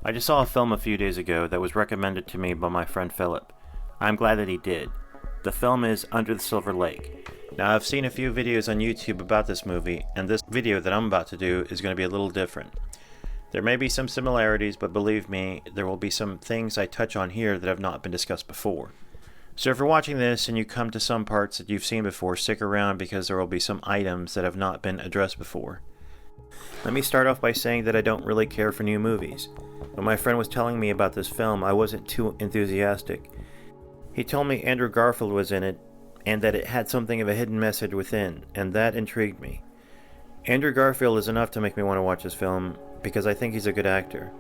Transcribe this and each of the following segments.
I just saw a film a few days ago that was recommended to me by my friend Philip. I'm glad that he did. The film is Under the Silver Lake. Now, I've seen a few videos on YouTube about this movie, and this video that I'm about to do is going to be a little different. There may be some similarities, but believe me, there will be some things I touch on here that have not been discussed before. So if you're watching this and you come to some parts that you've seen before, stick around because there will be some items that have not been addressed before. Let me start off by saying that I don't really care for new movies. When my friend was telling me about this film, I wasn't too enthusiastic. He told me Andrew Garfield was in it, and that it had something of a hidden message within, and that intrigued me. Andrew Garfield is enough to make me want to watch this film, because I think he's a good actor.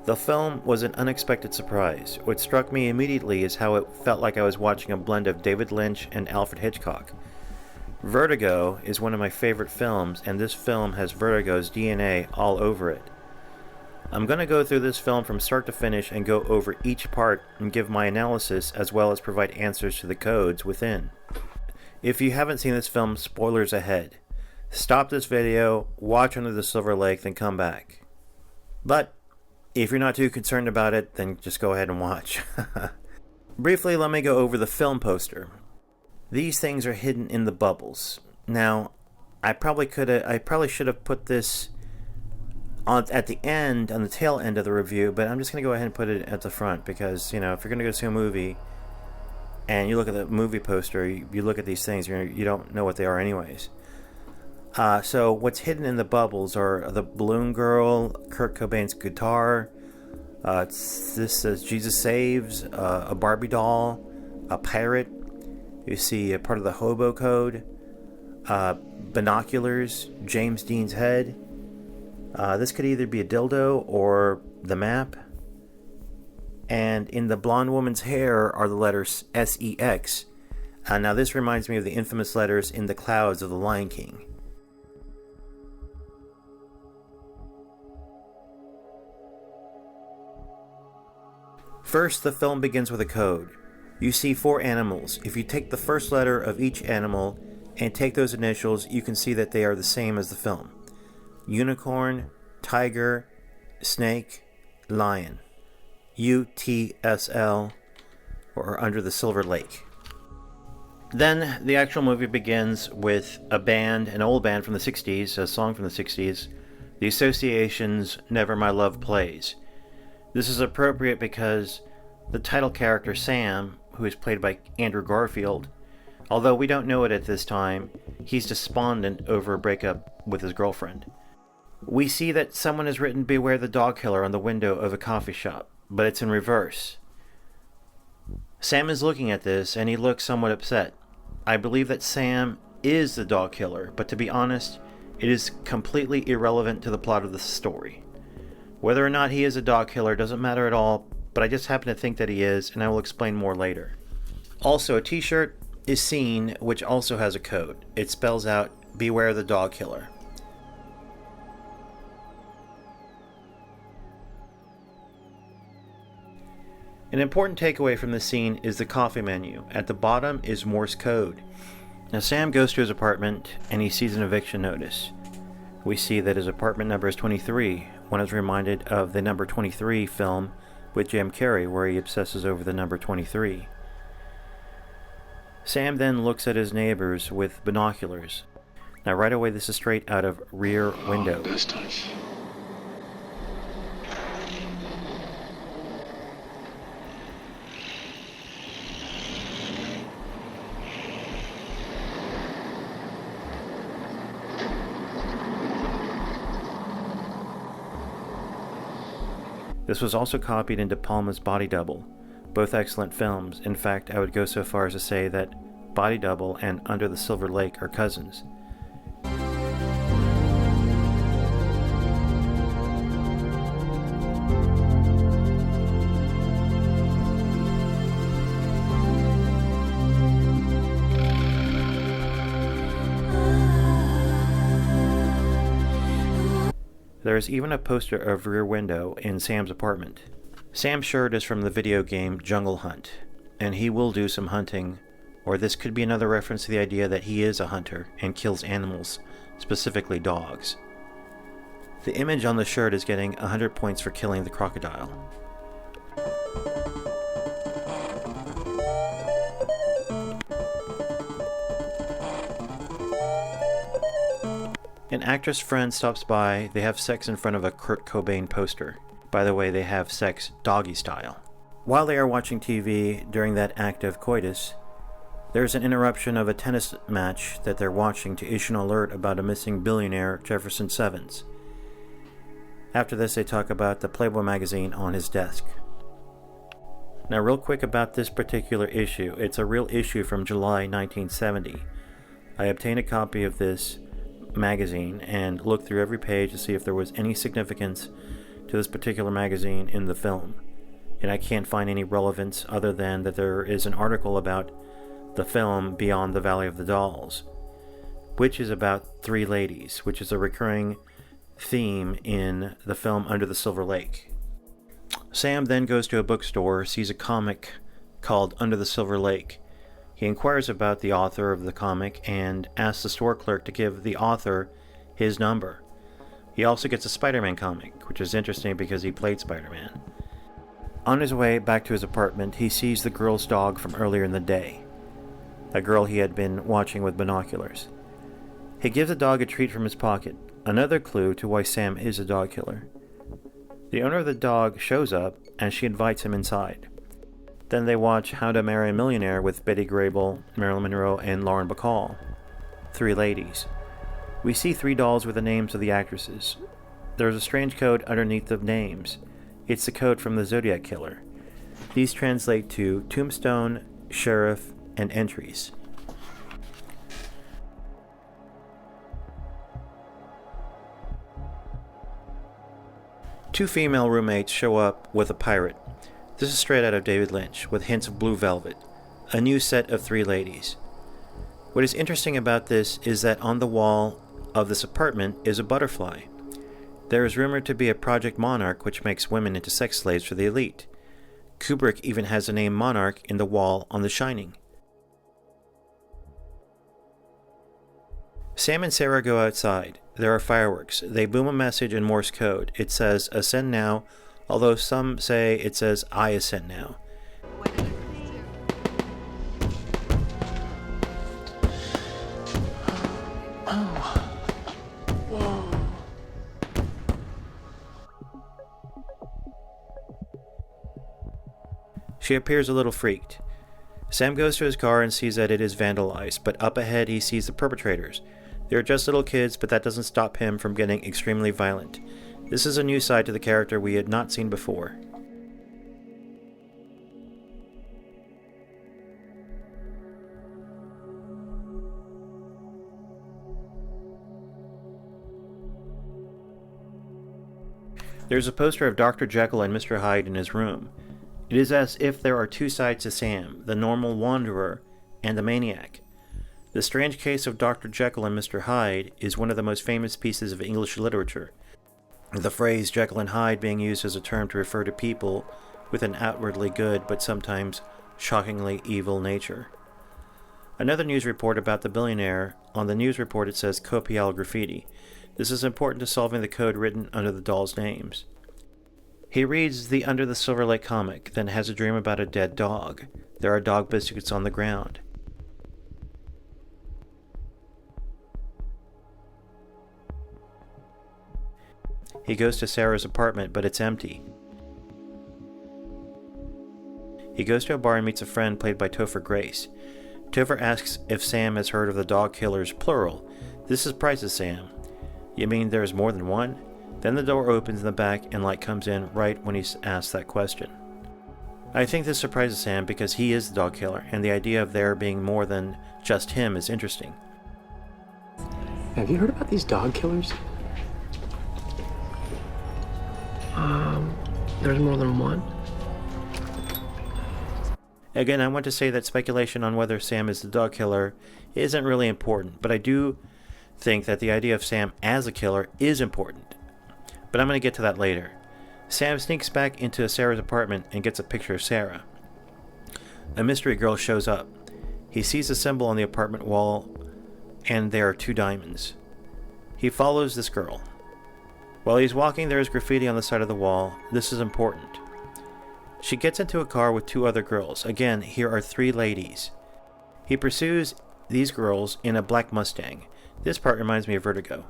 The film was an unexpected surprise. What struck me immediately is how it felt like I was watching a blend of David Lynch and Alfred Hitchcock. Vertigo is one of my favorite films, and this film has Vertigo's DNA all over it. I'm going to go through this film from start to finish and go over each part and give my analysis as well as provide answers to the codes within. If you haven't seen this film, spoilers ahead. Stop this video, watch Under the Silver Lake, then come back. But if you're not too concerned about it, then just go ahead and watch. Briefly, let me go over the film poster. These things are hidden in the bubbles. Now, I probably should have put this at the end, on the tail end of the review, but I'm just going to go ahead and put it at the front because, if you're going to go see a movie and you look at the movie poster, you look at these things, you don't know what they are anyways. So what's hidden in the bubbles are the balloon girl, Kurt Cobain's guitar, this says Jesus Saves, a Barbie doll, a pirate, you see a part of the hobo code, binoculars, James Dean's head. This could either be a dildo or the map. And in the blonde woman's hair are the letters S-E-X. Now this reminds me of the infamous letters in the clouds of the Lion King. First, the film begins with a code. You see 4 animals. If you take the first letter of each animal and take those initials, you can see that they are the same as the film. Unicorn, tiger, snake, lion. UTSL, or Under the Silver Lake. Then the actual movie begins with an old band from the 60s, a song from the 60s, The Association's Never My Love Plays. This is appropriate because the title character Sam, who is played by Andrew Garfield, although we don't know it at this time, he's despondent over a breakup with his girlfriend. We see that someone has written "Beware the Dog Killer" on the window of a coffee shop, but it's in reverse. Sam is looking at this, and he looks somewhat upset. I believe that Sam is the dog killer, but to be honest, it is completely irrelevant to the plot of the story. Whether or not he is a dog killer doesn't matter at all, but I just happen to think that he is, and I will explain more later. Also, a t-shirt is seen, which also has a code. It spells out, "Beware the Dog Killer." An important takeaway from this scene is the coffee menu. At the bottom is Morse code. Now Sam goes to his apartment and he sees an eviction notice. We see that his apartment number is 23. One is reminded of the number 23 film with Jim Carrey where he obsesses over the number 23. Sam then looks at his neighbors with binoculars. Now right away this is straight out of Rear Window. This was also copied into Palma's Body Double, both excellent films. In fact, I would go so far as to say that Body Double and Under the Silver Lake are cousins. There is even a poster of Rear Window in Sam's apartment. Sam's shirt is from the video game Jungle Hunt, and he will do some hunting, or this could be another reference to the idea that he is a hunter and kills animals, specifically dogs. The image on the shirt is getting 100 points for killing the crocodile. An actress friend stops by. They have sex in front of a Kurt Cobain poster. By the way, they have sex doggy style. While they are watching TV during that act of coitus, there's an interruption of a tennis match that they're watching to issue an alert about a missing billionaire, Jefferson Sevens. After this, they talk about the Playboy magazine on his desk. Now, real quick about this particular issue. It's a real issue from July 1970. I obtained a copy of this magazine and looked through every page to see if there was any significance to this particular magazine in the film. And I can't find any relevance other than that there is an article about the film Beyond the Valley of the Dolls, which is about three ladies, which is a recurring theme in the film Under the Silver Lake. Sam then goes to a bookstore, sees a comic called Under the Silver Lake. He inquires about the author of the comic and asks the store clerk to give the author his number. He also gets a Spider-Man comic, which is interesting because he played Spider-Man. On his way back to his apartment, he sees the girl's dog from earlier in the day, a girl he had been watching with binoculars. He gives the dog a treat from his pocket, another clue to why Sam is a dog killer. The owner of the dog shows up, and she invites him inside. Then they watch How to Marry a Millionaire with Betty Grable, Marilyn Monroe, and Lauren Bacall. Three ladies. We see three dolls with the names of the actresses. There's a strange code underneath the names. It's the code from the Zodiac Killer. These translate to Tombstone, Sheriff, and Entries. Two female roommates show up with a pirate. This is straight out of David Lynch, with hints of Blue Velvet, a new set of three ladies. What is interesting about this is that on the wall of this apartment is a butterfly. There is rumored to be a Project Monarch which makes women into sex slaves for the elite. Kubrick even has the name Monarch in the wall on The Shining. Sam and Sarah go outside. There are fireworks. They boom a message in Morse code. It says, "Ascend now," although some say it says, "I ascend now." She appears a little freaked. Sam goes to his car and sees that it is vandalized, but up ahead he sees the perpetrators. They are just little kids, but that doesn't stop him from getting extremely violent. This is a new side to the character we had not seen before. There's a poster of Dr. Jekyll and Mr. Hyde in his room. It is as if there are two sides to Sam, the normal wanderer and the maniac. The Strange Case of Dr. Jekyll and Mr. Hyde is one of the most famous pieces of English literature, the phrase Jekyll and Hyde being used as a term to refer to people with an outwardly good but sometimes shockingly evil nature. Another news report about the billionaire. On the news report it says Copial graffiti. This is important to solving the code written under the dolls' names. He reads the Under the Silver Lake comic, then has a dream about a dead dog. There are dog biscuits on the ground. He goes to Sarah's apartment, but it's empty. He goes to a bar and meets a friend played by Topher Grace. Topher asks if Sam has heard of the dog killers, plural. This surprises Sam. You mean there's more than one? Then the door opens in the back and light comes in right when he's asked that question. I think this surprises Sam because he is the dog killer, and the idea of there being more than just him is interesting. Have you heard about these dog killers? There's more than one? Again, I want to say that speculation on whether Sam is the dog killer isn't really important, but I do think that the idea of Sam as a killer is important. But I'm going to get to that later. Sam sneaks back into Sarah's apartment and gets a picture of Sarah. A mystery girl shows up. He sees a symbol on the apartment wall, and there are two diamonds. He follows this girl. While he's walking, there is graffiti on the side of the wall. This is important. She gets into a car with 2 other girls. Again, here are 3 ladies. He pursues these girls in a black Mustang. This part reminds me of Vertigo.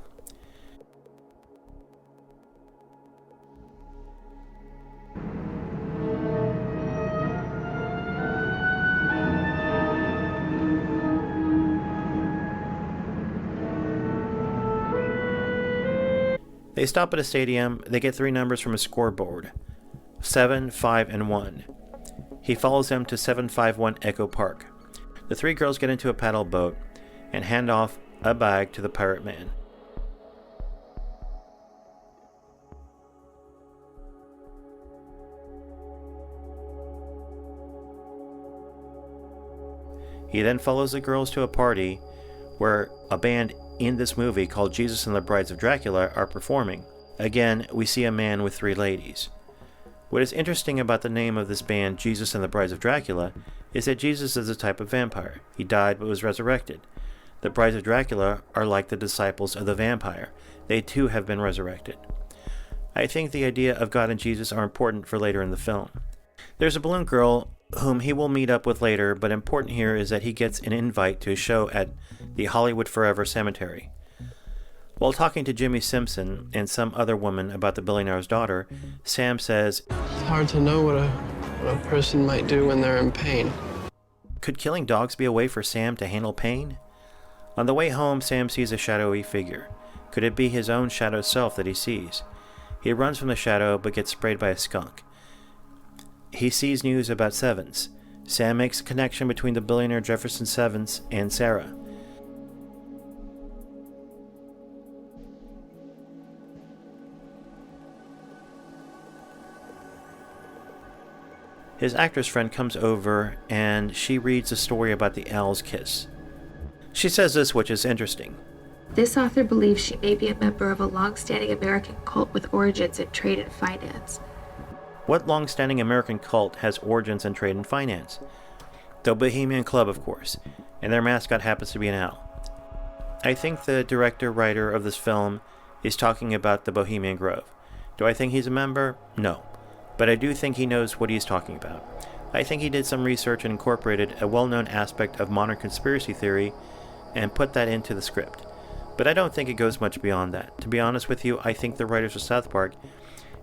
They stop at a stadium. They get 3 numbers from a scoreboard. 7, 5, and 1. He follows them to 751 Echo Park. The 3 girls get into a paddle boat and hand off a bag to the pirate man. He then follows the girls to a party where a band in this movie called Jesus and the Brides of Dracula are performing. Again, we see a man with 3 ladies. What is interesting about the name of this band, Jesus and the Brides of Dracula, is that Jesus is a type of vampire. He died but was resurrected. The Brides of Dracula are like the disciples of the vampire. They too have been resurrected. I think the idea of God and Jesus are important for later in the film. There's a balloon girl whom he will meet up with later, but important here is that he gets an invite to a show at the Hollywood Forever Cemetery. While talking to Jimmy Simpson and some other woman about the billionaire's daughter, Sam says, It's hard to know what a person might do when they're in pain. Could killing dogs be a way for Sam to handle pain? On the way home, Sam sees a shadowy figure. Could it be his own shadow self that he sees? He runs from the shadow but gets sprayed by a skunk. He sees news about Sevens. Sam makes a connection between the billionaire Jefferson Sevens and Sarah. His actress friend comes over and she reads a story about the owl's kiss. She says this, which is interesting. This author believes she may be a member of a long-standing American cult with origins in trade and finance. What long-standing American cult has origins in trade and finance? The Bohemian Club, of course, and their mascot happens to be an owl. I think the director-writer of this film is talking about the Bohemian Grove. Do I think he's a member? No. But I do think he knows what he's talking about. I think he did some research and incorporated a well-known aspect of modern conspiracy theory and put that into the script. But I don't think it goes much beyond that. To be honest with you, I think the writers of South Park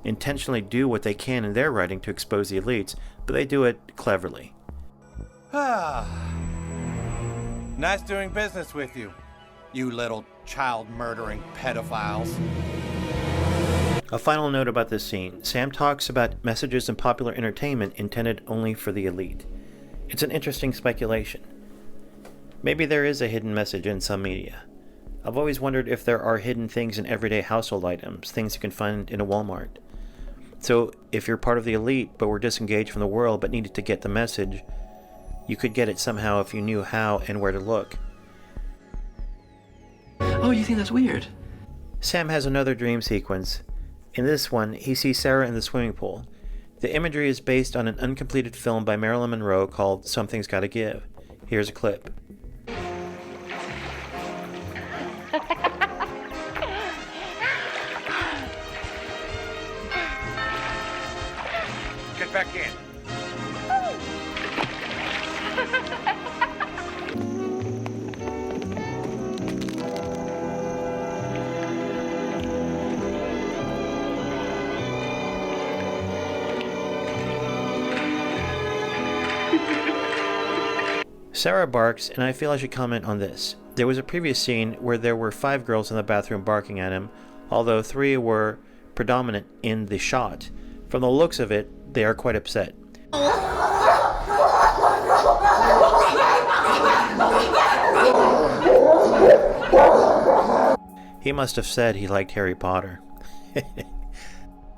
intentionally do what they can in their writing to expose the elites, but they do it cleverly. Nice doing business with you, you little child-murdering pedophiles. A final note about this scene. Sam talks about messages in popular entertainment intended only for the elite. It's an interesting speculation. Maybe there is a hidden message in some media. I've always wondered if there are hidden things in everyday household items, things you can find in a Walmart. So if you're part of the elite but were disengaged from the world but needed to get the message, you could get it somehow if you knew how and where to look. Oh, you think that's weird? Sam has another dream sequence. In this one, he sees Sarah in the swimming pool. The imagery is based on an uncompleted film by Marilyn Monroe called Something's Gotta Give. Here's a clip. Get back in. Sarah barks, and I feel I should comment on this. There was a previous scene where there were 5 girls in the bathroom barking at him, although 3 were predominant in the shot. From the looks of it, they are quite upset. He must have said he liked Harry Potter.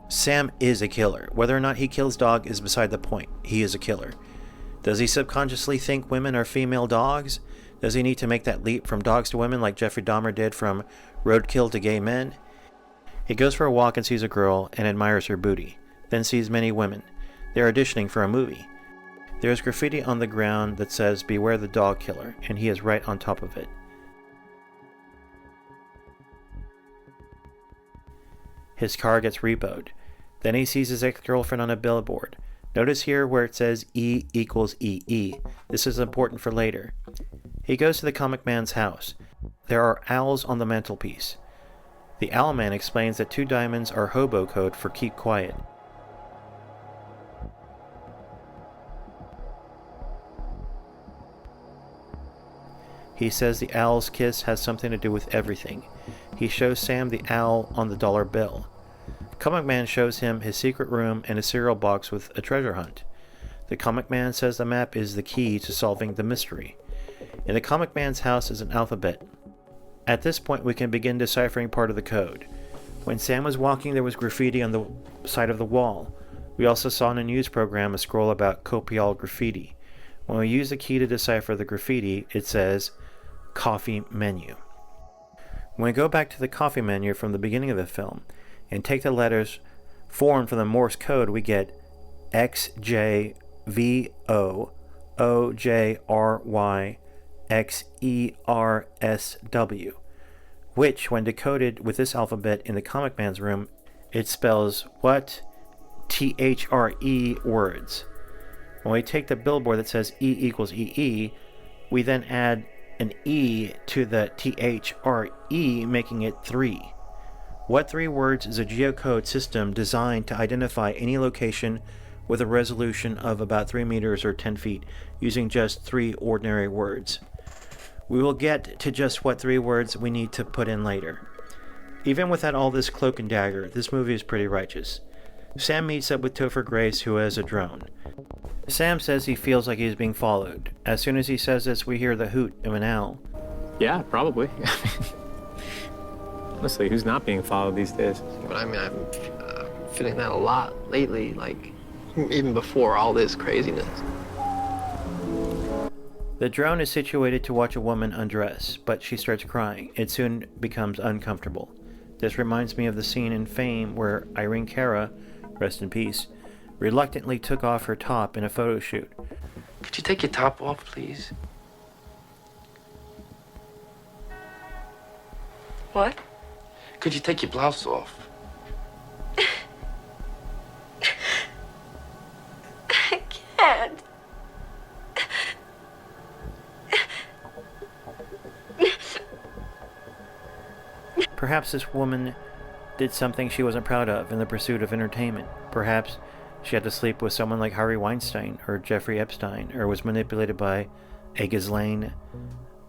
Sam is a killer. Whether or not he kills dog is beside the point. He is a killer. Does he subconsciously think women are female dogs? Does he need to make that leap from dogs to women like Jeffrey Dahmer did from roadkill to gay men? He goes for a walk and sees a girl and admires her booty, then sees many women. They are auditioning for a movie. There is graffiti on the ground that says, "Beware the dog killer," and he is right on top of it. His car gets repoed. Then he sees his ex-girlfriend on a billboard. Notice here where it says E equals EE. This is important for later. He goes to the comic man's house. There are owls on the mantelpiece. The owl man explains that 2 diamonds are hobo code for keep quiet. He says the owl's kiss has something to do with everything. He shows Sam the owl on the dollar bill. Comic Man shows him his secret room and a cereal box with a treasure hunt. The Comic Man says the map is the key to solving the mystery. In the Comic Man's house is an alphabet. At this point we can begin deciphering part of the code. When Sam was walking, there was graffiti on the side of the wall. We also saw in a news program a scroll about copial graffiti. When we use the key to decipher the graffiti, it says coffee menu. When we go back to the coffee menu from the beginning of the film and take the letters formed from the Morse code, we get XJVOOJRYXERSW, which, when decoded with this alphabet in the Comic Man's room, it spells what? THRE words. When we take the billboard that says E equals EE, we then add an E to the THRE, making it 3. What 3 words is a geocode system designed to identify any location with a resolution of about 3 meters or 10 feet using just 3 ordinary words. We will get to just what 3 words we need to put in later. Even without all this cloak and dagger, this movie is pretty righteous. Sam meets up with Topher Grace, who has a drone. Sam says he feels like he's being followed. As soon as he says this, we hear the hoot of an owl. Yeah, probably. Honestly, who's not being followed these days? But I mean, I'm feeling that a lot lately, like even before all this craziness. The drone is situated to watch a woman undress, but she starts crying. It soon becomes uncomfortable. This reminds me of the scene in Fame where Irene Cara, rest in peace, reluctantly took off her top in a photo shoot. Could you take your top off, please? What? Could you take your blouse off? I can't. Perhaps this woman did something she wasn't proud of in the pursuit of entertainment. Perhaps she had to sleep with someone like Harvey Weinstein or Jeffrey Epstein, or was manipulated by a Ghislaine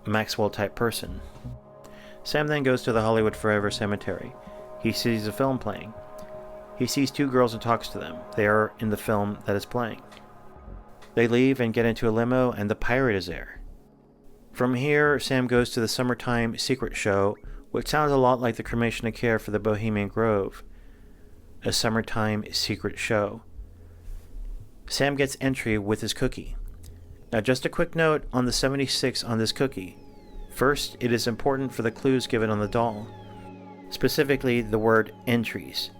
Maxwell-type person. Sam then goes to the Hollywood Forever Cemetery. He sees a film playing. He sees 2 girls and talks to them. They are in the film that is playing. They leave and get into a limo, and the pirate is there. From here, Sam goes to the Summertime Secret Show, which sounds a lot like the Cremation of Care for the Bohemian Grove. A Summertime Secret Show. Sam gets entry with his cookie. Now, just a quick note on the 76 on this cookie. First, it is important for the clues given on the doll, specifically the word entries.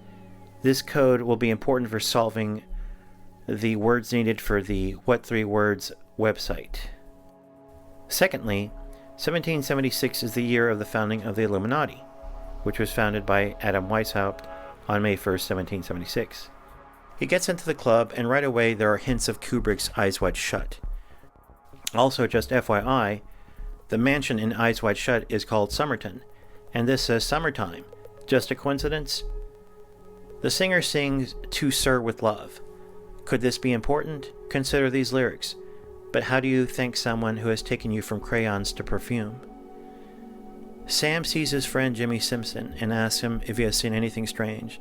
This code will be important for solving the words needed for the What 3 Words website. Secondly, 1776 is the year of the founding of the Illuminati, which was founded by Adam Weishaupt on May 1st, 1776. He gets into the club, and right away there are hints of Kubrick's Eyes Wide Shut. Also, just FYI, the mansion in Eyes Wide Shut is called Somerton, and this says summertime. Just a coincidence? The singer sings To Sir with Love. Could this be important? Consider these lyrics. But how do you thank someone who has taken you from crayons to perfume? Sam sees his friend Jimmy Simpson and asks him if he has seen anything strange.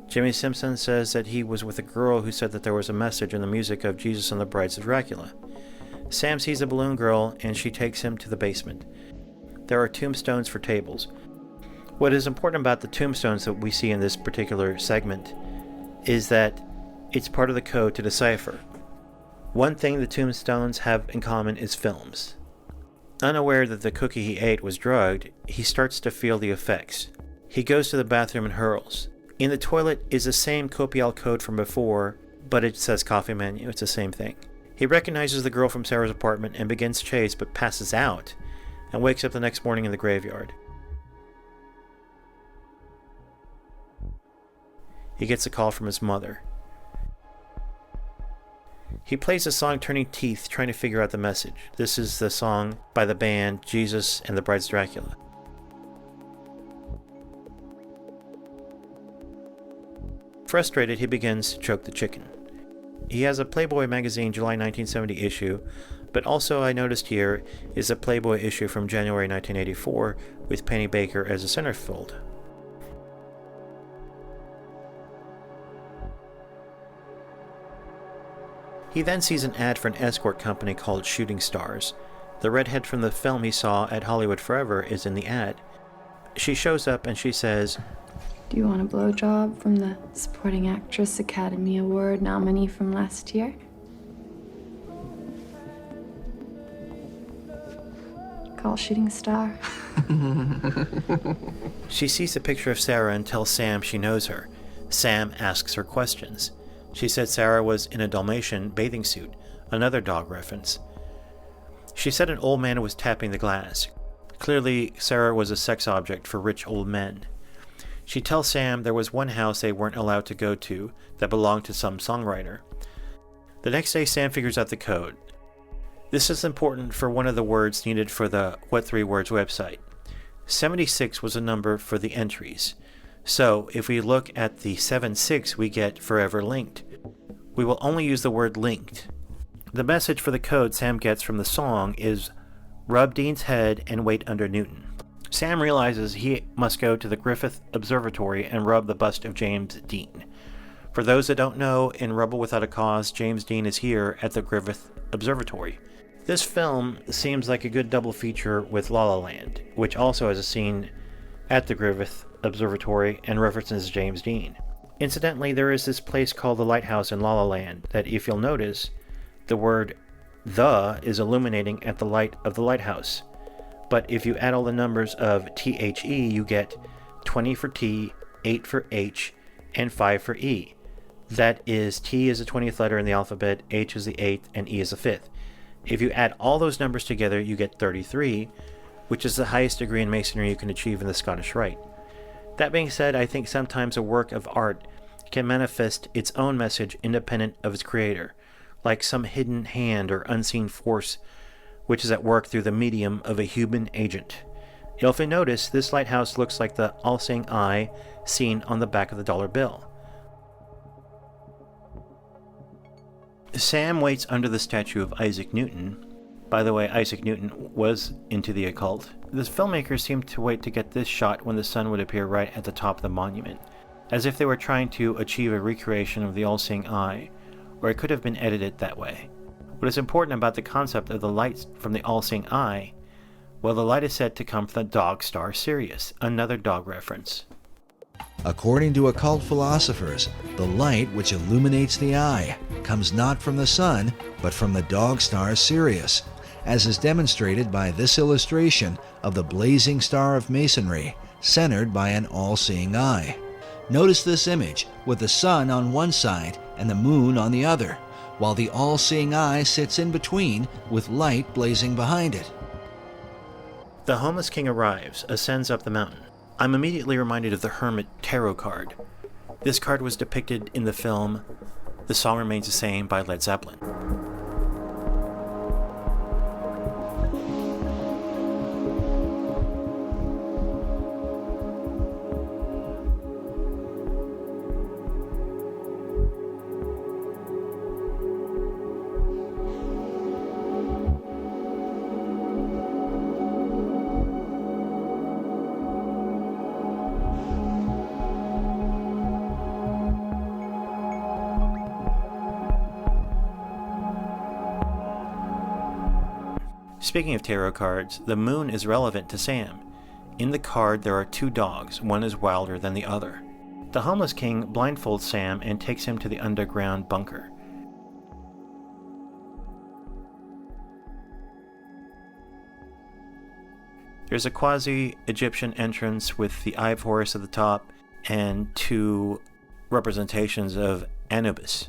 Jimmy Simpson says that he was with a girl who said that there was a message in the music of Jesus and the Brides of Dracula. Sam sees a balloon girl and she takes him to the basement. There are tombstones for tables. What is important about the tombstones that we see in this particular segment is that it's part of the code to decipher. One thing the tombstones have in common is films. Unaware that the cookie he ate was drugged, he starts to feel the effects. He goes to the bathroom and hurls. In the toilet is the same copial code from before, but it says coffee menu. It's the same thing. He recognizes the girl from Sarah's apartment and begins chase, but passes out and wakes up the next morning in the graveyard. he gets a call from his mother. He plays a song Turning Teeth, trying to figure out the message. This is the song by the band Jesus and the Bride's Dracula. Frustrated, he begins to choke the chicken. He has a Playboy magazine July 1970 issue, but also I noticed here is a Playboy issue from January 1984 with Penny Baker as a centerfold. He then sees an ad for an escort company called Shooting Stars. The redhead from the film he saw at Hollywood Forever is in the ad. She shows up and she says, "Do you want a blowjob from the Supporting Actress Academy Award nominee from last year?" Call Shooting Star. She sees a picture of Sarah and tells Sam she knows her. Sam asks her questions. She said Sarah was in a Dalmatian bathing suit, another dog reference. She said an old man was tapping the glass. Clearly, Sarah was a sex object for rich old men. She tells Sam there was one house they weren't allowed to go to that belonged to some songwriter. The next day, Sam figures out the code. This is important for one of the words needed for the What 3 Words website. 76 was a number for the entries. So, if we look at the 76, we get Forever Linked. We will only use the word linked. The message for the code Sam gets from the song is, "Rub Dean's head and wait under Newton." Sam realizes he must go to the Griffith Observatory and rub the bust of James Dean. For those that don't know, in Rebel Without a Cause, James Dean is here at the Griffith Observatory. This film seems like a good double feature with La La Land, which also has a scene at the Griffith Observatory and references James Dean. Incidentally, there is this place called the Lighthouse in La La Land that, if you'll notice, the word "the" is illuminating at the light of the lighthouse. But if you add all the numbers of THE, you get 20 for T, 8 for H, and 5 for E. That is, T is the 20th letter in the alphabet, H is the 8th, and E is the 5th. If you add all those numbers together, you get 33, which is the highest degree in Masonry you can achieve in the Scottish Rite. That being said, I think sometimes a work of art can manifest its own message independent of its creator, like some hidden hand or unseen force which is at work through the medium of a human agent. If you notice, this lighthouse looks like the all-seeing eye seen on the back of the dollar bill. Sam waits under the statue of Isaac Newton. By the way, Isaac Newton was into the occult. The filmmakers seemed to wait to get this shot when the sun would appear right at the top of the monument, as if they were trying to achieve a recreation of the all-seeing eye, or it could have been edited that way. What is important about the concept of the light from the all-seeing eye? Well, the light is said to come from the dog star Sirius, another dog reference. According to occult philosophers, the light which illuminates the eye comes not from the sun, but from the dog star Sirius, as is demonstrated by this illustration of the blazing star of Masonry, centered by an all-seeing eye. Notice this image with the sun on one side and the moon on the other, while the all-seeing eye sits in between with light blazing behind it. The homeless king arrives, ascends up the mountain. I'm immediately reminded of the Hermit Tarot card. This card was depicted in the film The Song Remains the Same by Led Zeppelin. Speaking of tarot cards, the moon is relevant to Sam. In the card there are two dogs, one is wilder than the other. The homeless king blindfolds Sam and takes him to the underground bunker. There's a quasi-Egyptian entrance with the Eye of Horus at the top and two representations of Anubis.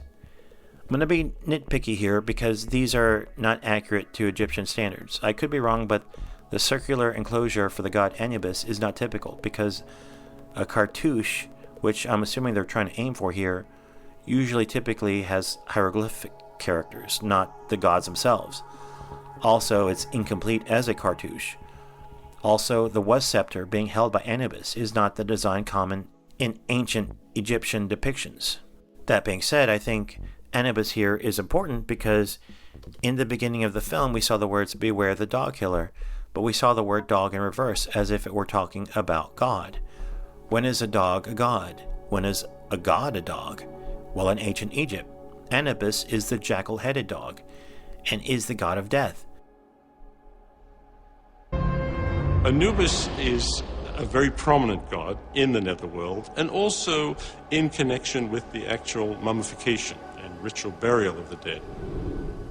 I'm going to be nitpicky here because these are not accurate to Egyptian standards. I could be wrong, but the circular enclosure for the god Anubis is not typical because a cartouche which I'm assuming they're trying to aim for here, usually typically has hieroglyphic characters, not the gods themselves. Also, it's incomplete as a cartouche. Also, the was scepter being held by Anubis is not the design common in ancient Egyptian depictions. That being said, I think Anubis here is important because in the beginning of the film we saw the words "Beware the dog killer," but we saw the word dog in reverse as if it were talking about God. When is a dog a god? When is a god a dog? Well, in ancient Egypt, Anubis is the jackal-headed dog and is the god of death. Anubis is a very prominent god in the netherworld and also in connection with the actual mummification and ritual burial of the dead.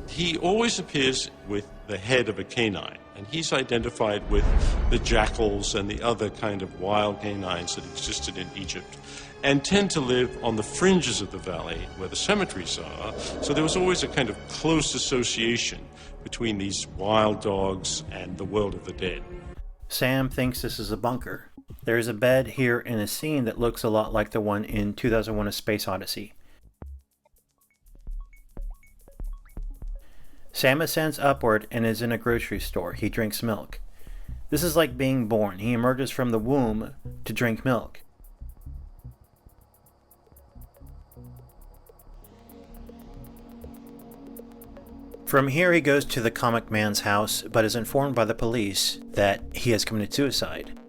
He always appears with the head of a canine, and he's identified with the jackals and the other kind of wild canines that existed in Egypt and tend to live on the fringes of the valley where the cemeteries are, so there was always a kind of close association between these wild dogs and the world of the dead. Sam thinks this is a bunker. There is a bed here in a scene that looks a lot like the one in 2001: A Space Odyssey. Sam ascends upward and is in a grocery store. He drinks milk. This is like being born. He emerges from the womb to drink milk. From here he goes to the comic man's house, but is informed by the police that he has committed suicide.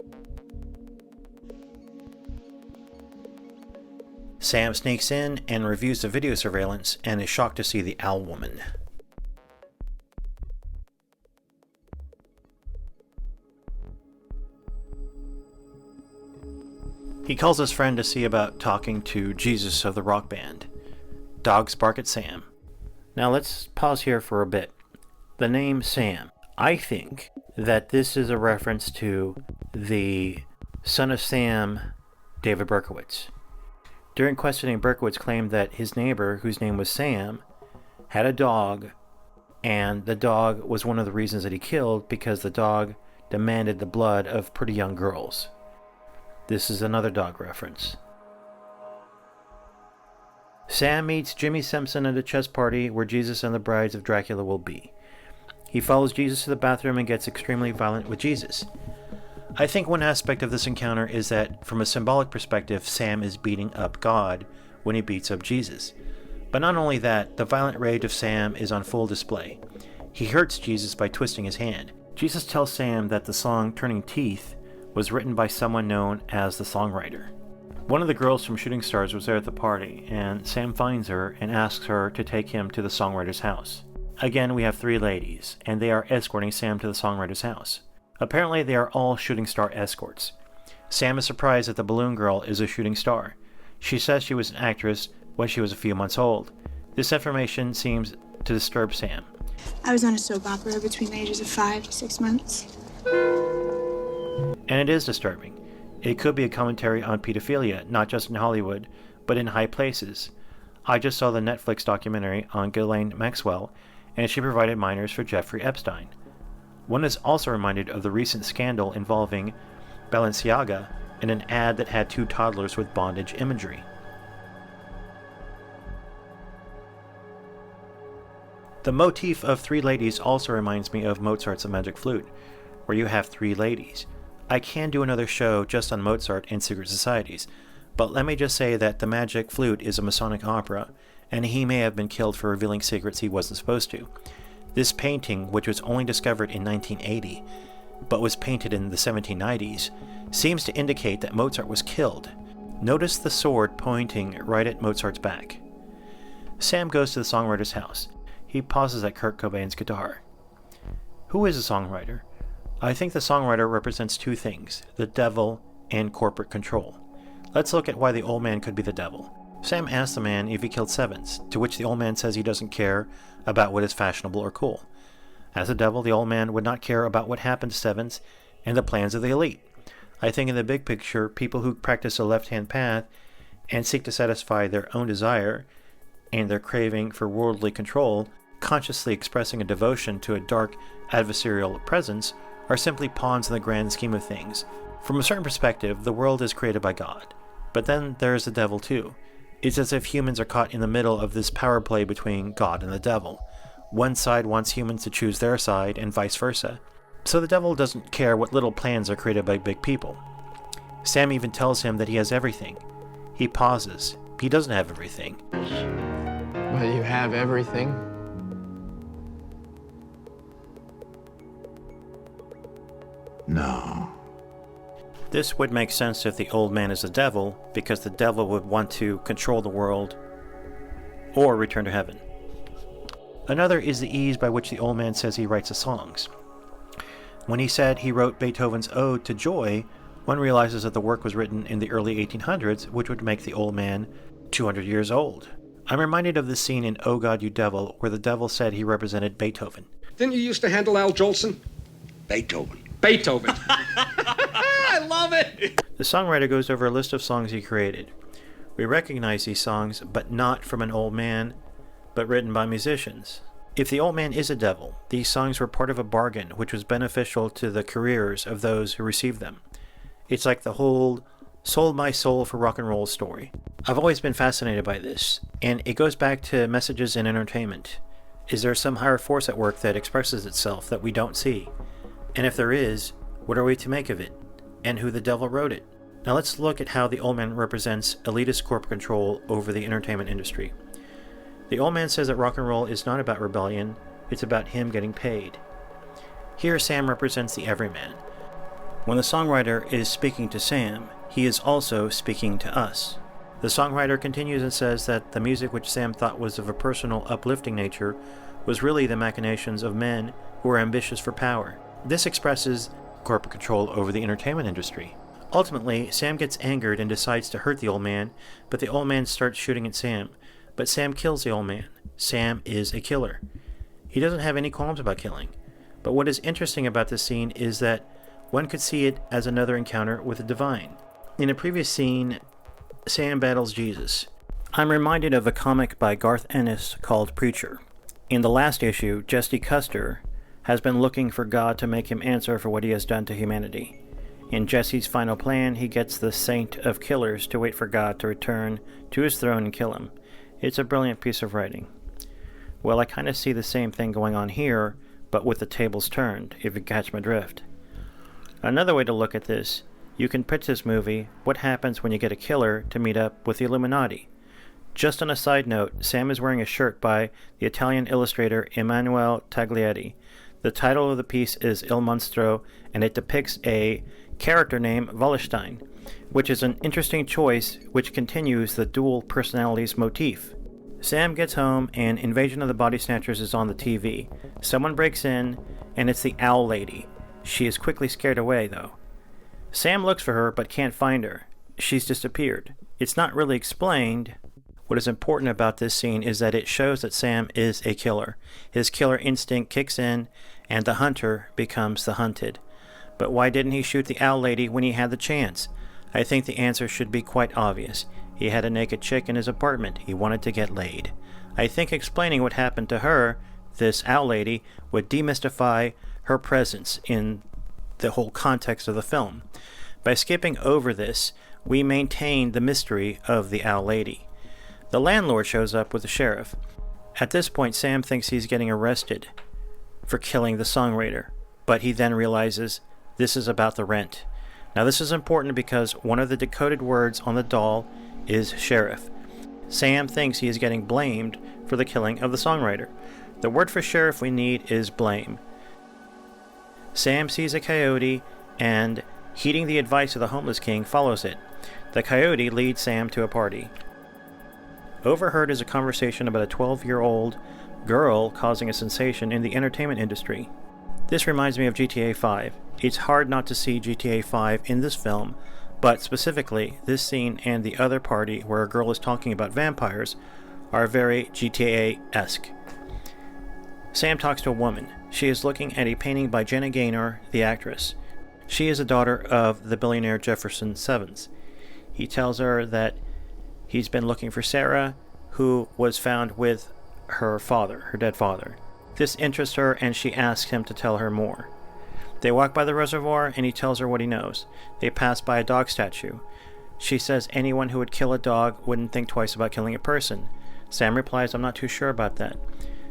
Sam sneaks in and reviews the video surveillance and is shocked to see the owl woman. He calls his friend to see about talking to Jesus of the rock band. Dogs bark at Sam. Now let's pause here for a bit. The name Sam. I think that this is a reference to the Son of Sam, David Berkowitz. During questioning, Berkowitz claimed that his neighbor, whose name was Sam, had a dog, and the dog was one of the reasons that he killed because the dog demanded the blood of pretty young girls. This is another dog reference. Sam meets Jimmy Simpson at a chess party where Jesus and the brides of Dracula will be. He follows Jesus to the bathroom and gets extremely violent with Jesus. I think one aspect of this encounter is that, from a symbolic perspective, Sam is beating up God when he beats up Jesus. But not only that, the violent rage of Sam is on full display. He hurts Jesus by twisting his hand. Jesus tells Sam that the song Turning Teeth was written by someone known as the songwriter. One of the girls from Shooting Stars was there at the party, and Sam finds her and asks her to take him to the songwriter's house. Again, we have three ladies, and they are escorting Sam to the songwriter's house. Apparently, they are all shooting star escorts. Sam is surprised that the balloon girl is a shooting star. She says she was an actress when she was a few months old. This information seems to disturb Sam. I was on a soap opera between the ages of 5 to 6 months. And it is disturbing. It could be a commentary on pedophilia, not just in Hollywood, but in high places. I just saw the Netflix documentary on Ghislaine Maxwell, and she provided minors for Jeffrey Epstein. One is also reminded of the recent scandal involving Balenciaga in an ad that had 2 toddlers with bondage imagery. The motif of 3 ladies also reminds me of Mozart's A Magic Flute, where you have 3 ladies. I can do another show just on Mozart and secret societies, but let me just say that The Magic Flute is a Masonic opera, and he may have been killed for revealing secrets he wasn't supposed to. This painting, which was only discovered in 1980, but was painted in the 1790s, seems to indicate that Mozart was killed. Notice the sword pointing right at Mozart's back. Sam goes to the songwriter's house. He pauses at Kurt Cobain's guitar. Who is a songwriter? I think the songwriter represents 2 things, the devil and corporate control. Let's look at why the old man could be the devil. Sam asks the man if he killed Sevens, to which the old man says he doesn't care about what is fashionable or cool. As a devil, the old man would not care about what happened to Sevens and the plans of the elite. I think in the big picture, people who practice a left-hand path and seek to satisfy their own desire and their craving for worldly control, consciously expressing a devotion to a dark adversarial presence, are simply pawns in the grand scheme of things. From a certain perspective, the world is created by God. But then there is the devil too. It's as if humans are caught in the middle of this power play between God and the devil. One side wants humans to choose their side and vice versa. So the devil doesn't care what little plans are created by big people. Sam even tells him that he has everything. He pauses. He doesn't have everything. But you have everything. No. This would make sense if the old man is the devil, because the devil would want to control the world or return to heaven. Another is the ease by which the old man says he writes the songs. When he said he wrote Beethoven's Ode to Joy, one realizes that the work was written in the early 1800s, which would make the old man 200 years old. I'm reminded of the scene in Oh God, You Devil, where the devil said he represented Beethoven. Didn't you used to handle Al Jolson? Beethoven. Beethoven. I love it! The songwriter goes over a list of songs he created. We recognize these songs, but not from an old man, but written by musicians. If the old man is a devil, these songs were part of a bargain which was beneficial to the careers of those who received them. It's like the whole sold my soul for rock and roll story. I've always been fascinated by this, and it goes back to messages in entertainment. Is there some higher force at work that expresses itself that we don't see? And if there is, what are we to make of it? And who the devil wrote it? Now let's look at how the old man represents elitist corporate control over the entertainment industry. The old man says that rock and roll is not about rebellion, it's about him getting paid. Here Sam represents the everyman. When the songwriter is speaking to Sam, he is also speaking to us. The songwriter continues and says that the music which Sam thought was of a personal, uplifting nature was really the machinations of men who were ambitious for power. This expresses corporate control over the entertainment industry. Ultimately, Sam gets angered and decides to hurt the old man, but the old man starts shooting at Sam. But Sam kills the old man. Sam is a killer. He doesn't have any qualms about killing. But what is interesting about this scene is that one could see it as another encounter with the divine. In a previous scene, Sam battles Jesus. I'm reminded of a comic by Garth Ennis called Preacher. In the last issue, Jesse Custer has been looking for God to make him answer for what he has done to humanity. In Jesse's final plan, he gets the saint of killers to wait for God to return to his throne and kill him. It's a brilliant piece of writing. Well, I kind of see the same thing going on here, but with the tables turned, if you catch my drift. Another way to look at this, you can pitch this movie, what happens when you get a killer to meet up with the Illuminati. Just on a side note, Sam is wearing a shirt by the Italian illustrator Emanuele Taglietti. The title of the piece is Il Monstro, and it depicts a character named Wallenstein, which is an interesting choice which continues the dual personalities motif. Sam gets home, and Invasion of the Body Snatchers is on the TV. Someone breaks in, and it's the Owl Lady. She is quickly scared away, though. Sam looks for her, but can't find her. She's disappeared. It's not really explained. What is important about this scene is that it shows that Sam is a killer. His killer instinct kicks in, and the hunter becomes the hunted. But why didn't he shoot the owl lady when he had the chance? I think the answer should be quite obvious. He had a naked chick in his apartment. He wanted to get laid. I think explaining what happened to her, this owl lady, would demystify her presence in the whole context of the film. By skipping over this, we maintain the mystery of the owl lady. The landlord shows up with the sheriff. At this point, Sam thinks he's getting arrested for killing the songwriter, but he then realizes this is about the rent. Now this is important because one of the decoded words on the doll is sheriff. Sam thinks he is getting blamed for the killing of the songwriter. The word for sheriff we need is blame. Sam sees a coyote and, heeding the advice of the homeless king, follows it. The coyote leads Sam to a party. Overheard is a conversation about a 12-year-old girl causing a sensation in the entertainment industry. This reminds me of GTA 5. It's hard not to see GTA 5 in this film, but specifically, this scene and the other party where a girl is talking about vampires are very GTA-esque. Sam talks to a woman. She is looking at a painting by Jenna Gaynor, the actress. She is a daughter of the billionaire Jefferson Sevens. He tells her that he's been looking for Sarah, who was found with her father, her dead father. This interests her, and she asks him to tell her more. They walk by the reservoir, and he tells her what he knows. They pass by a dog statue. She says anyone who would kill a dog wouldn't think twice about killing a person. Sam replies, I'm not too sure about that.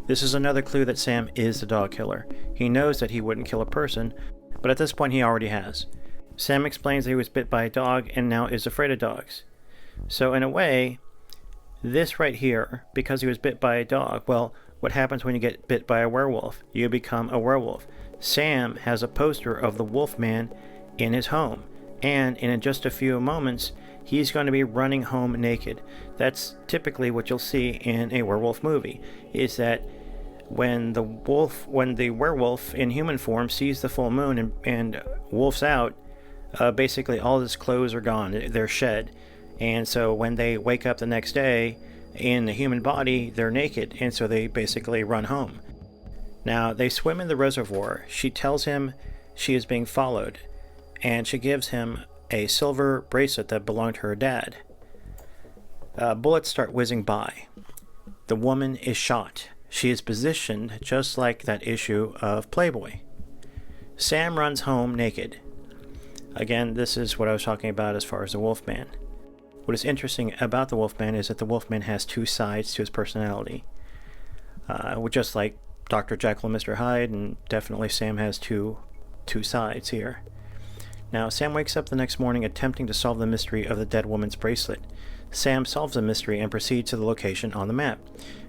This is another clue that Sam is the dog killer. He knows that he wouldn't kill a person, but at this point he already has. Sam explains that he was bit by a dog and now is afraid of dogs. So in a way, this right here, because he was bit by a dog, well, what happens when you get bit by a werewolf? You become a werewolf. Sam has a poster of the Wolfman in his home, and in just a few moments, he's going to be running home naked. That's typically what you'll see in a werewolf movie, is that when the werewolf in human form sees the full moon and wolfs out, basically all his clothes are gone, they're shed. And so when they wake up the next day in the human body, they're naked, and so they basically run home. Now, they swim in the reservoir. She tells him she is being followed, and she gives him a silver bracelet that belonged to her dad. Bullets start whizzing by. The woman is shot. She is positioned just like that issue of Playboy. Sam runs home naked. Again, this is what I was talking about as far as the Wolfman. What is interesting about the Wolfman is that the Wolfman has two sides to his personality. Just like Dr. Jekyll and Mr. Hyde, and definitely Sam has two sides here. Now, Sam wakes up the next morning attempting to solve the mystery of the dead woman's bracelet. Sam solves the mystery and proceeds to the location on the map.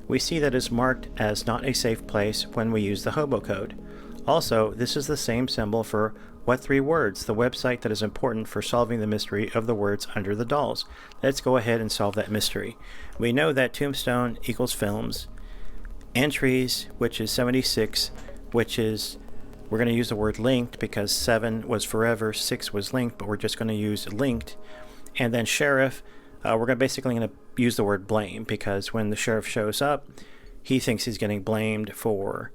We see that it's marked as not a safe place when we use the hobo code. Also, this is the same symbol for What 3 Words, the website that is important for solving the mystery of the words under the dolls. Let's go ahead and solve that mystery. We know that Tombstone equals films, entries, which is 76, which is, we're going to use the word linked because 7 was forever, 6 was linked, but we're just going to use linked. And then sheriff, we're basically going to use the word blame because when the sheriff shows up, he thinks he's getting blamed for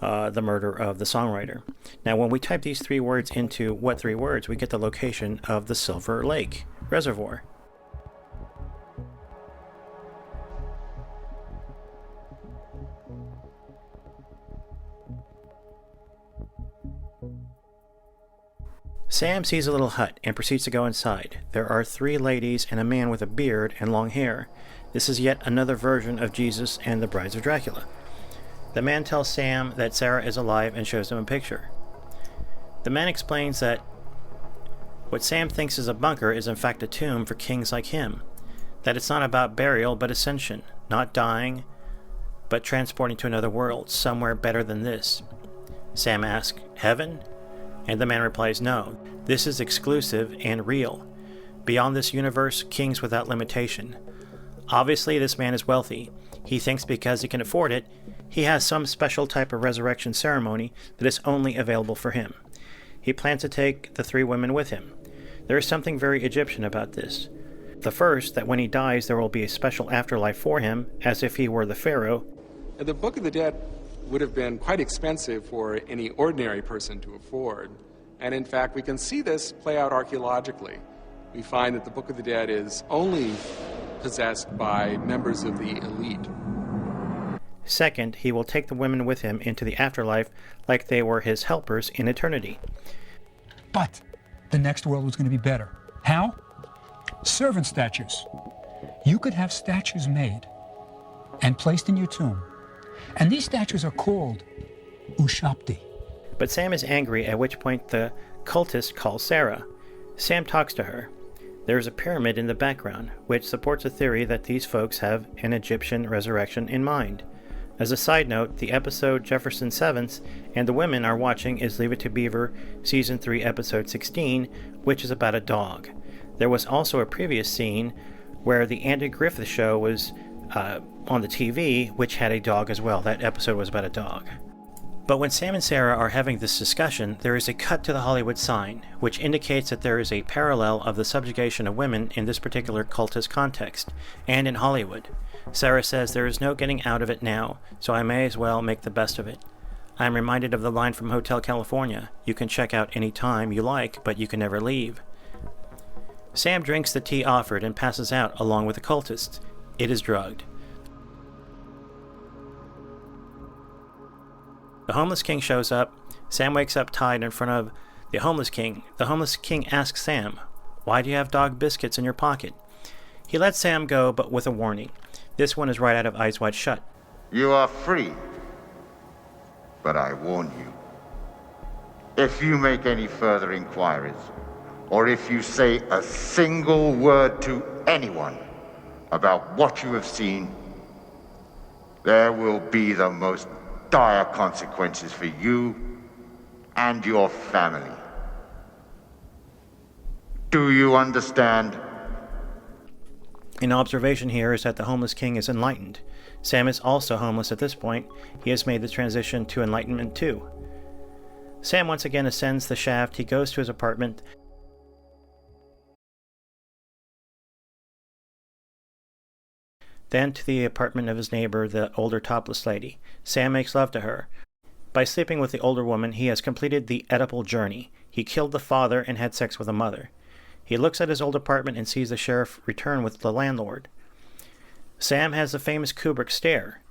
the murder of the songwriter. Now, when we type these 3 words into What 3 Words, we get the location of the Silver Lake Reservoir. Sam sees a little hut and proceeds to go inside. There are 3 ladies and a man with a beard and long hair. This is yet another version of Jesus and the Brides of Dracula. The man tells Sam that Sarah is alive and shows him a picture. The man explains that what Sam thinks is a bunker is in fact a tomb for kings like him. That it's not about burial but ascension, not dying, but transporting to another world, somewhere better than this. Sam asks, heaven? And the man replies, no, this is exclusive and real. Beyond this universe, kings without limitation. Obviously, this man is wealthy. He thinks because he can afford it, he has some special type of resurrection ceremony that is only available for him. He plans to take the 3 women with him. There is something very Egyptian about this. The first, that when he dies, there will be a special afterlife for him, as if he were the pharaoh. The Book of the Dead would have been quite expensive for any ordinary person to afford. And in fact, we can see this play out archaeologically. We find that the Book of the Dead is only possessed by members of the elite. Second, he will take the women with him into the afterlife like they were his helpers in eternity. But the next world was going to be better. How? Servant statues. You could have statues made and placed in your tomb. And these statues are called Ushabti. But Sam is angry, at which point the cultist calls Sarah. Sam talks to her. There is a pyramid in the background, which supports a theory that these folks have an Egyptian resurrection in mind. As a side note, the episode Jefferson Seventh and the women are watching is Leave It to Beaver, Season 3, Episode 16, which is about a dog. There was also a previous scene where the Andy Griffith Show was on the TV, which had a dog as well. That episode was about a dog. But when Sam and Sarah are having this discussion, there is a cut to the Hollywood sign, which indicates that there is a parallel of the subjugation of women in this particular cultist context, and in Hollywood. Sarah says there is no getting out of it now, so I may as well make the best of it. I am reminded of the line from Hotel California, you can check out any time you like, but you can never leave. Sam drinks the tea offered and passes out along with the cultists. It is drugged. The homeless king shows up. Sam wakes up tied in front of the homeless king. The homeless king asks Sam, Why do you have dog biscuits in your pocket? He lets Sam go, but with a warning. This one is right out of Eyes Wide Shut. You are free, but I warn you. If you make any further inquiries, or if you say a single word to anyone about what you have seen, there will be the most dire consequences for you and your family. Do you understand? An observation here is that the homeless king is enlightened. Sam is also homeless at this point. He has made the transition to enlightenment too. Sam once again ascends the shaft. He goes to his apartment. Then to the apartment of his neighbor, the older topless lady. Sam makes love to her. By sleeping with the older woman, he has completed the Oedipal journey. He killed the father and had sex with the mother. He looks at his old apartment and sees the sheriff return with the landlord. Sam has the famous Kubrick stare.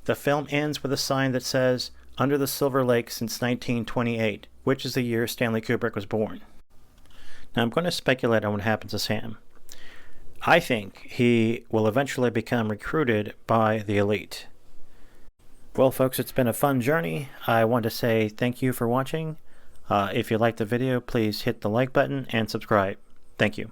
The film ends with a sign that says, "Under the Silver Lake since 1928, which is the year Stanley Kubrick was born." Now I'm going to speculate on what happens to Sam. I think he will eventually become recruited by the elite. Well, folks, it's been a fun journey. I want to say thank you for watching. If you liked the video, please hit the like button and subscribe. Thank you.